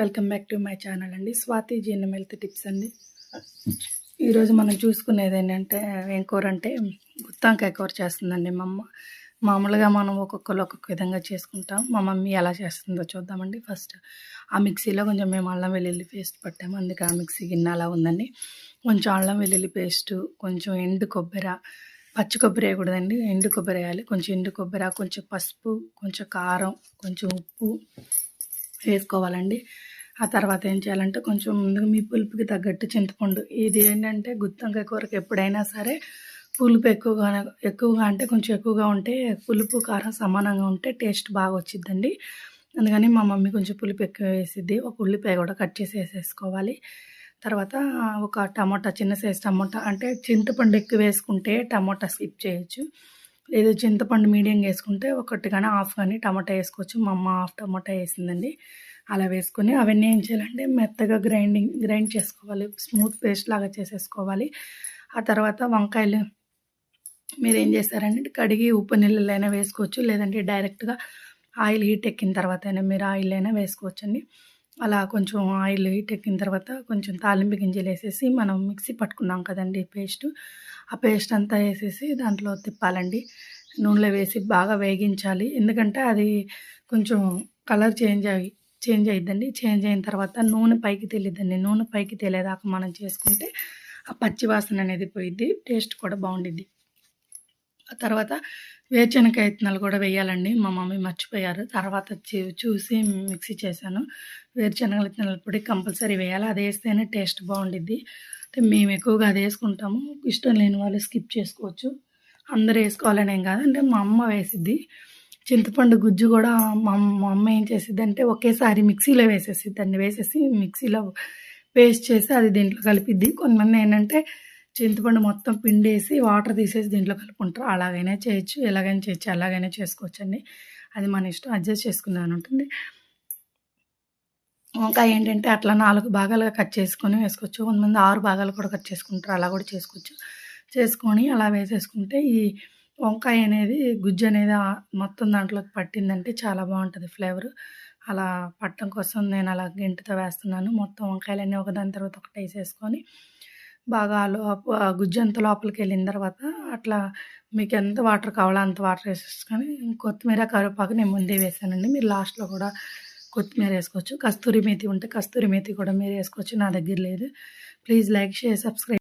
Welcome back to my channel అండి. Swathi GNM health tips అండి. ఈరోజు మనం చూసుకునేది ఏంటంటే ఏం కూర అంటే గుత్తంకాయ కూర చేస్తుందండి మా అమ్మ. మామూలుగా మనం ఒక్కొక్కరు ఒక్కొక్క విధంగా చేసుకుంటాం. మా మమ్మీ ఎలా చేస్తుందో చూద్దామండి. ఫస్ట్ ఆ మిక్సీలో కొంచెం మేము అల్లం వెల్లుల్లి పేస్ట్ పట్టాము, అందుకే ఆ మిక్సీ గిన్నె అలా ఉందండి. కొంచెం అల్లం వెల్లుల్లి పేస్టు, కొంచెం ఎండు కొబ్బరి, పచ్చి కొబ్బరి వేయకూడదండి, ఎండు కొబ్బరి వేయాలి. కొంచెం ఎండు కొబ్బరి, కొంచెం పసుపు, కొంచెం కారం, కొంచెం ఉప్పు వేసుకోవాలండి. ఆ తర్వాత ఏం చేయాలంటే కొంచెం ముందుగా మీ పులుపుకి తగ్గట్టు చింతపండు. ఇది ఏంటంటే గుత్తంకాయ కూరకి ఎప్పుడైనా సరే పులుపు ఎక్కువగా అంటే కొంచెం ఎక్కువగా ఉంటే పులుపు కారం సమానంగా ఉంటే టేస్ట్ బాగా వచ్చిద్దండి. అందుకని మా మమ్మీ కొంచెం పులుపు ఎక్కువ వేసిద్ది. ఒక ఉల్లిపాయ కూడా కట్ చేసి వేసేసుకోవాలి. తర్వాత ఒక టమోటా, చిన్న సైజ్ టమోటా, అంటే చింతపండు ఎక్కువ వేసుకుంటే టమోటా స్కిప్ చేయొచ్చు, లేదు చింతపండు మీడియంగా వేసుకుంటే ఒకటి కానీ హాఫ్ కానీ టమాటా వేసుకోవచ్చు. మా అమ్మ హాఫ్ టమాటా వేసిందండి. అలా వేసుకొని అవన్నీ ఏం చేయాలంటే మెత్తగా గ్రైండ్ చేసుకోవాలి, స్మూత్ పేస్ట్ లాగా చేసేసుకోవాలి. ఆ తర్వాత వంకాయలు మీరు ఏం చేస్తారంటే కడిగి ఉప్పు నీళ్ళైనా వేసుకోవచ్చు, లేదంటే డైరెక్ట్గా ఆయిల్ హీట్ ఎక్కిన తర్వాత అయినా మీరు ఆయిల్ అయినా వేసుకోవచ్చండి. అలా కొంచెం ఆయిల్ హీట్ ఎక్కిన తర్వాత కొంచెం తాలింపు గింజలు వేసేసి మనం మిక్సీ పట్టుకున్నాం కదండి పేస్ట్, ఆ పేస్ట్ అంతా వేసేసి దాంట్లో తిప్పాలండి. నూనెలో వేసి బాగా వేగించాలి, ఎందుకంటే అది కొంచెం కలర్ చేంజ్ అయిద్దండి. చేంజ్ అయిన తర్వాత నూనె పైకి తెలియదండి. నూనె పైకి తెలియదాకా మనం చేసుకుంటే ఆ పచ్చి వాసన అనేది పోయిద్ది, టేస్ట్ కూడా బాగుండిద్ది. ఆ తర్వాత వేరుశనగకాయ విత్తనాలు కూడా వేయాలండి. మా మమ్మీ మర్చిపోయారు, తర్వాత చూసి మిక్సీ చేశాను. వేరుశనగ విత్తనాల పొడి కంపల్సరీ వేయాలి, అది వేస్తేనే టేస్ట్ బాగుండిద్ది. అంటే మేము ఎక్కువగా అది వేసుకుంటాము, ఇష్టం లేని వాళ్ళు స్కిప్ చేసుకోవచ్చు. అందరూ వేసుకోవాలని ఏం కాదు, అంటే మా అమ్మ వేసిద్ది. చింతపండు గుజ్జు కూడా మా అమ్మ ఏం చేసిద్ది అంటే ఒకేసారి మిక్సీలో వేసేసి మిక్సీలో పేస్ట్ చేసి అది దీంట్లో కలిపిద్ది. కొంతమంది ఏంటంటే చింతపండు మొత్తం పిండేసి వాటర్ తీసేసి దీంట్లో కలుపుకుంటారు. అలాగైనా చేయొచ్చు, ఎలాగైనా చేయొచ్చు, అలాగైనా చేసుకోవచ్చండి. అది మన ఇష్టం, అడ్జస్ట్ చేసుకుందామని ఉంటుంది. వంకాయ ఏంటంటే అట్లా 4 భాగాలుగా కట్ చేసుకొని వేసుకోవచ్చు, కొంతమంది 6 భాగాలు కూడా కట్ చేసుకుంటారు, అలా కూడా చేసుకోవచ్చు. చేసుకొని అలా వేసేసుకుంటే ఈ వంకాయ అనేది గుజ్జు అనేది మొత్తం దాంట్లోకి పట్టిందంటే చాలా బాగుంటుంది ఫ్లేవరు. అలా పట్టడం కోసం నేను అలా గెంటుతో వేస్తున్నాను. మొత్తం వంకాయలన్నీ ఒకదాని తర్వాత ఒకటి వేసేసుకొని బాగా ఆ గుజ్జు అంతా లోపలికి వెళ్ళిన తర్వాత అట్లా మీకు ఎంత వాటర్ కావాలో అంత వాటర్ వేసేసుకొని కొత్తిమీర, కరివేపాకు నేను ముందే వేసానండి. మీరు లాస్ట్లో కూడా కొత్తిమీర వేసుకోవచ్చు. కస్తూరి మేతి ఉంటే కస్తూరి మేతి కూడా మీరు వేసుకోవచ్చు, నా దగ్గర లేదు. Please like, share, subscribe.